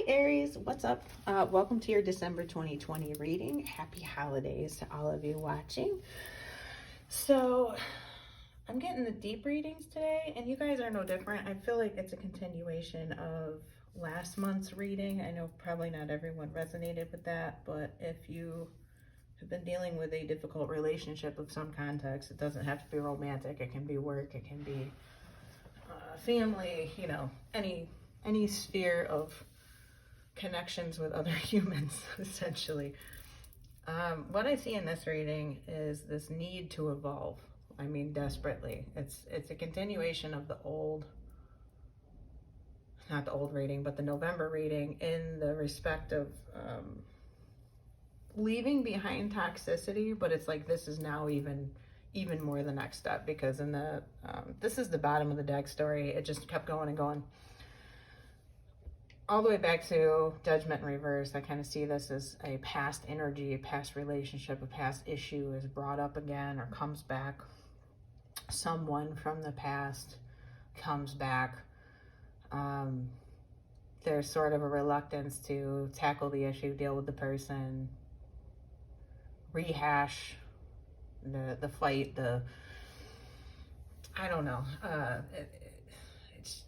Hi Aries, what's up? Welcome to your December 2020 reading. Happy holidays to all of you watching. So I'm getting the deep readings today, and you guys are no different. I feel like it's a continuation of last month's reading. I know probably not everyone resonated with that, but if you have been dealing with a difficult relationship of some context, it doesn't have to be romantic. It can be work, it can be family, any sphere of connections with other humans, essentially. What I see in this reading is this need to evolve. I mean, desperately. It's a continuation of the old, not the old reading, but the November reading, in the respect of leaving behind toxicity, but it's like this is now even more the next step, because in the this is the bottom of the deck story. It just kept going and going all the way back to Judgment in reverse. I kind of see this as a past energy, a past relationship, a past issue is brought up again or comes back. Someone from the past comes back. There's sort of a reluctance to tackle the issue, deal with the person, rehash the fight, I don't know. It's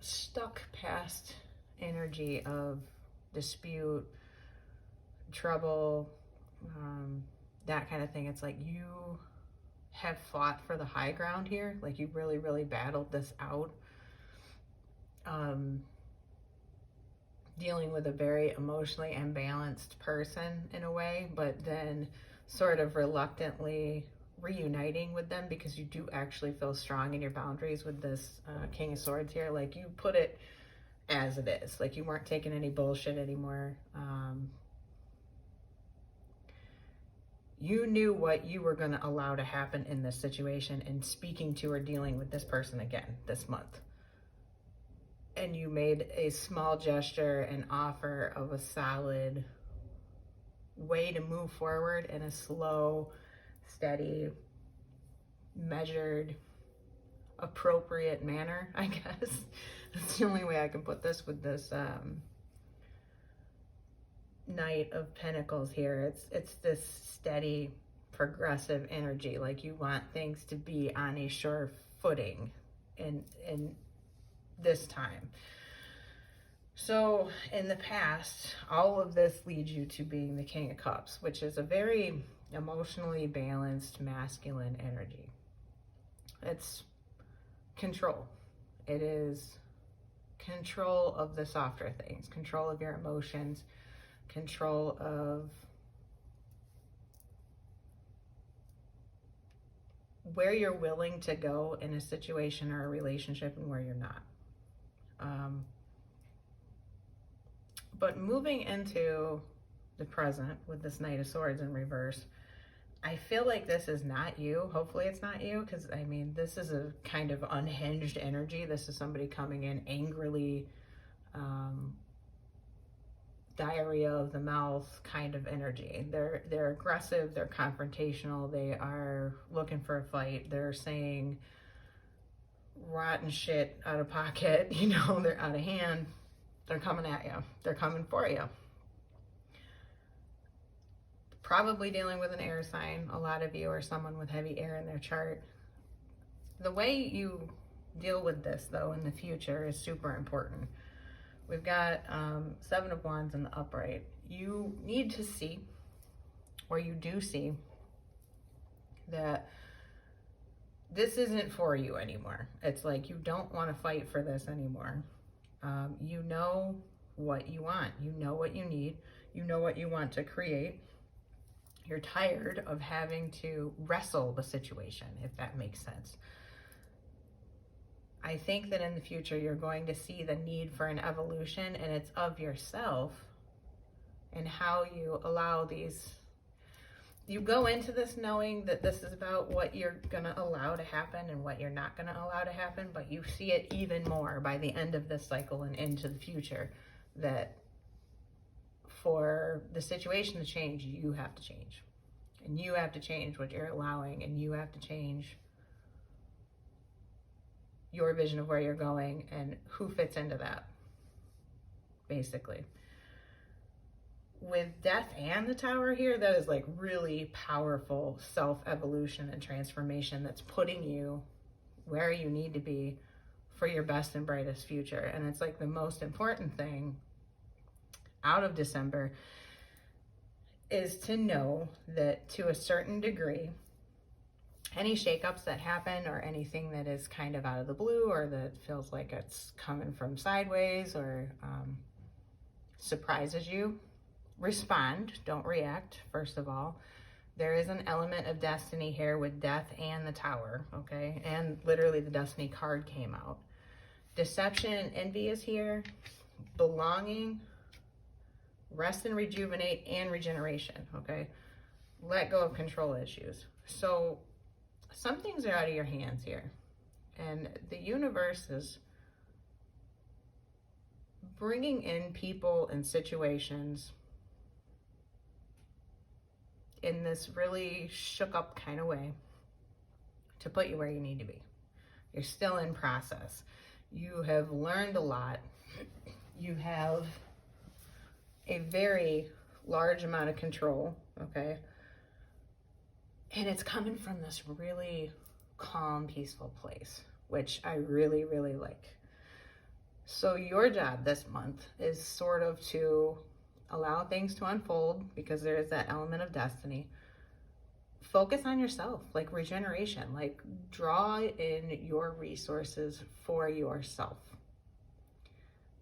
stuck past energy of dispute, trouble, that kind of thing. It's like you have fought for the high ground here. Like you really, really battled this out. Dealing with a very emotionally imbalanced person in a way, but then sort of reluctantly reuniting with them because you do actually feel strong in your boundaries with this King of Swords here. Like you put it as it is. Like you weren't taking any bullshit anymore. You knew what you were going to allow to happen in this situation and speaking to or dealing with this person again this month. And you made a small gesture, an offer of a solid way to move forward in a slow, steady, measured, appropriate manner, I guess. That's the only way I can put this with this Knight of Pentacles here. It's this steady, progressive energy. Like you want things to be on a sure footing in this time. So in the past, all of this leads you to being the King of Cups, which is a very emotionally balanced masculine energy. It's control. It is control of the softer things, control of your emotions, control of where you're willing to go in a situation or a relationship and where you're not. But moving into the present with this Knight of Swords in reverse, I feel like this is not you. Hopefully it's not you, because I mean, this is a kind of unhinged energy. This is somebody coming in angrily, diarrhea of the mouth kind of energy. They're aggressive, they're confrontational, they are looking for a fight, they're saying rotten shit out of pocket, they're out of hand, they're coming at you, they're coming for you. Probably dealing with an air sign. A lot of you are someone with heavy air in their chart. The way you deal with this, though, in the future is super important. We've got Seven of Wands in the upright. You need to see, or you do see, that this isn't for you anymore. It's like you don't want to fight for this anymore. You know what you want. You know what you need. You know what you want to create. You're tired of having to wrestle the situation, if that makes sense. I think that in the future, you're going to see the need for an evolution, and it's of yourself and how you allow these. You go into this knowing that this is about what you're going to allow to happen and what you're not going to allow to happen, but you see it even more by the end of this cycle and into the future, that for the situation to change, you have to change. And you have to change what you're allowing, and you have to change your vision of where you're going and who fits into that. basically. With death and the Tower here, that is like really powerful self-evolution and transformation that's putting you where you need to be for your best and brightest future. And it's like the most important thing out of December is to know that to a certain degree, any shakeups that happen or anything that is kind of out of the blue or that feels like it's coming from sideways or surprises you, respond, don't react, first of all. There is an element of destiny here with death and the Tower, okay? And literally the destiny card came out. Deception and envy is here. Belonging, rest and rejuvenate, and regeneration, okay? Let go of control issues. So some things are out of your hands here. And the universe is bringing in people and situations in this really shook up kind of way to put you where you need to be. You're still in process. You have learned a lot. You have a very large amount of control, okay? And it's coming from this really calm, peaceful place, which I really, really like. So your job this month is sort of to allow things to unfold because there is that element of destiny. Focus on yourself, like regeneration, like draw in your resources for yourself.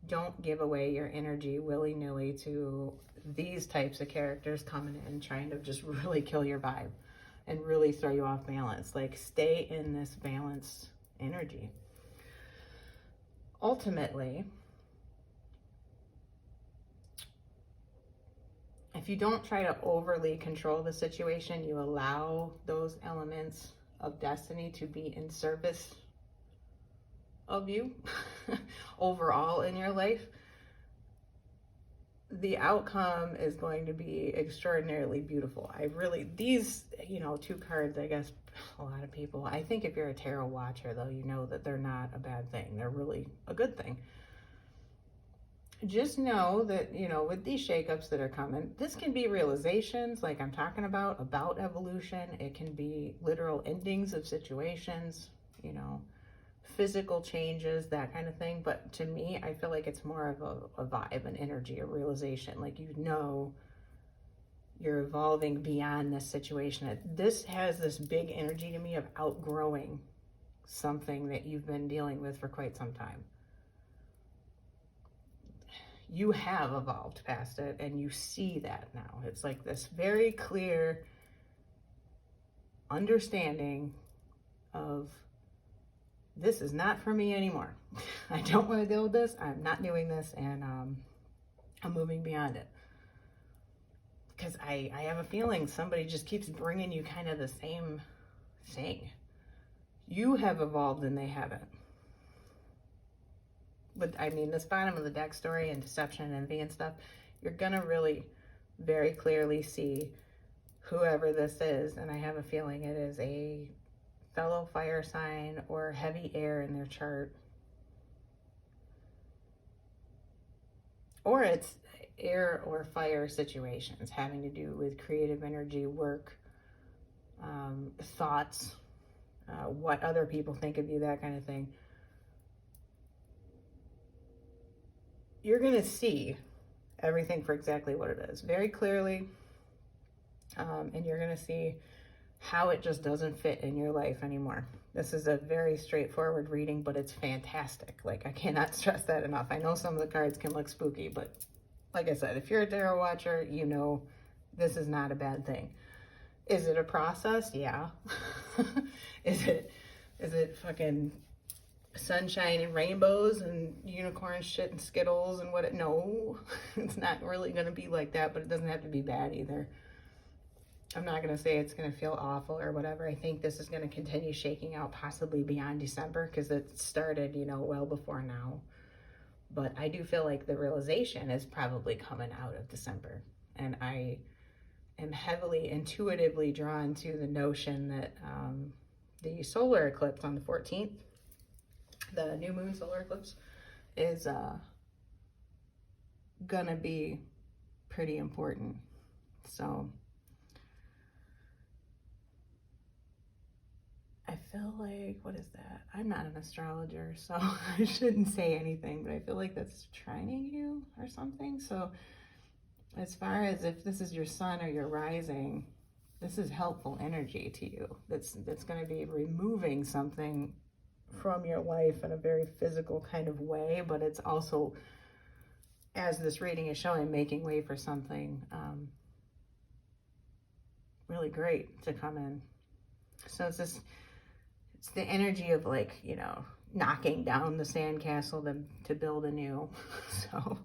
Don't give away your energy willy-nilly to these types of characters coming in trying to just really kill your vibe and really throw you off balance. Like stay in this balanced energy. Ultimately, if you don't try to overly control the situation, you allow those elements of destiny to be in service of you overall in your life, the outcome is going to be extraordinarily beautiful. These, two cards, I guess a lot of people, I think if you're a tarot watcher though, you know that they're not a bad thing. They're really a good thing. Just know that, with these shakeups that are coming, this can be realizations like I'm talking about evolution. It can be literal endings of situations, physical changes, that kind of thing. But to me, I feel like it's more of a vibe, an energy, a realization. Like, you're evolving beyond this situation. This has this big energy to me of outgrowing something that you've been dealing with for quite some time. You have evolved past it, and you see that now. It's like this very clear understanding of, this is not for me anymore. I don't want to deal with this. I'm not doing this, and I'm moving beyond it. Because I have a feeling somebody just keeps bringing you kind of the same thing. You have evolved and they haven't. But this bottom of the deck story and deception and envy and stuff, you're going to really very clearly see whoever this is. And I have a feeling it is a fellow fire sign or heavy air in their chart. Or it's air or fire situations having to do with creative energy, work, thoughts, what other people think of you, that kind of thing. You're going to see everything for exactly what it is very clearly. And you're going to see how it just doesn't fit in your life anymore. This is a very straightforward reading, but it's fantastic. Like, I cannot stress that enough. I know some of the cards can look spooky, but like I said, if you're a tarot watcher, this is not a bad thing. Is it a process? Yeah. Is it fucking sunshine and rainbows and unicorn shit and Skittles and no, it's not really going to be like that, but it doesn't have to be bad either. I'm not going to say it's going to feel awful or whatever. I think this is going to continue shaking out possibly beyond December because it started, well before now. But I do feel like the realization is probably coming out of December. And I am heavily intuitively drawn to the notion that the solar eclipse on the 14th, the new moon solar eclipse, is gonna be pretty important. So I feel like, what is that? I'm not an astrologer, so I shouldn't say anything, but I feel like that's trining you or something. So as far as if this is your sun or your rising, this is helpful energy to you. That's going to be removing something from your life in a very physical kind of way, but it's also, as this reading is showing, making way for something really great to come in. So it's the energy of, like, you know, knocking down the sandcastle to build a new. So,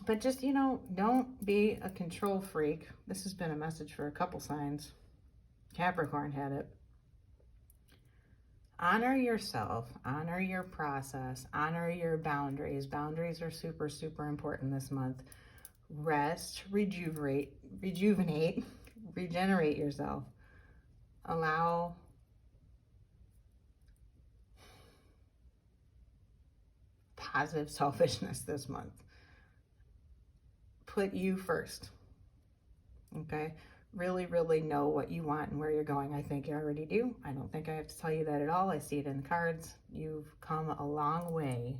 but just, you know, don't be a control freak. This has been a message for a couple signs. Capricorn had it. Honor yourself, honor your process, honor your boundaries. Boundaries are super, super important this month. Rest, rejuvenate, regenerate yourself. Allow positive selfishness this month. Put you first, okay? Really, really know what you want and where you're going. I think you already do. I don't think I have to tell you that at all. I see it in the cards. You've come a long way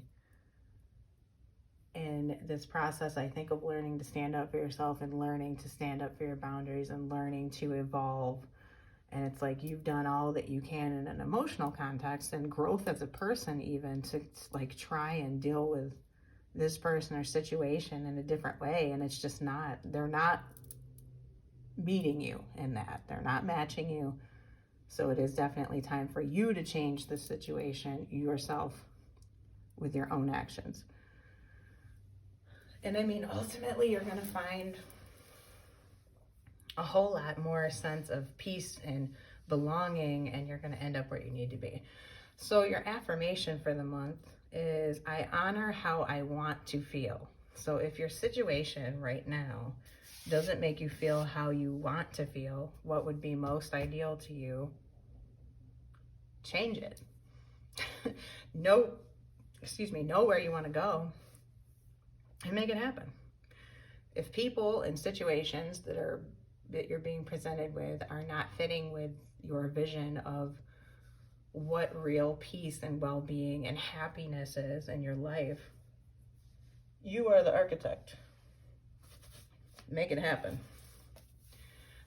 in this process, I think, of learning to stand up for yourself and learning to stand up for your boundaries and learning to evolve. And it's like you've done all that you can in an emotional context and growth as a person, even to like try and deal with this person or situation in a different way. And it's just not, they're not meeting you in that. They're not matching you. So it is definitely time for you to change the situation yourself with your own actions. And I mean, ultimately, you're going to find a whole lot more sense of peace and belonging, and you're going to end up where you need to be. So your affirmation for the month is, I honor how I want to feel. So if your situation right now doesn't make you feel how you want to feel, what would be most ideal to you, change it. Know where you want to go and make it happen. If people and situations that you're being presented with are not fitting with your vision of what real peace and well-being and happiness is in your life, you are the architect. Make it happen.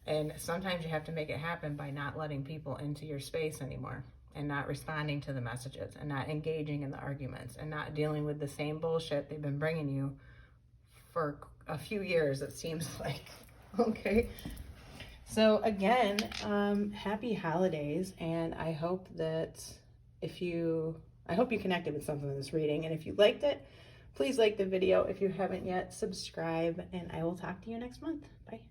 And sometimes you have to make it happen by not letting people into your space anymore, and not responding to the messages, and not engaging in the arguments, and not dealing with the same bullshit they've been bringing you for a few years, it seems like. Okay. So again, happy holidays, and I hope that I hope you connected with something in this reading, and if you liked it, please like the video. If you haven't yet, subscribe, and I will talk to you next month. Bye.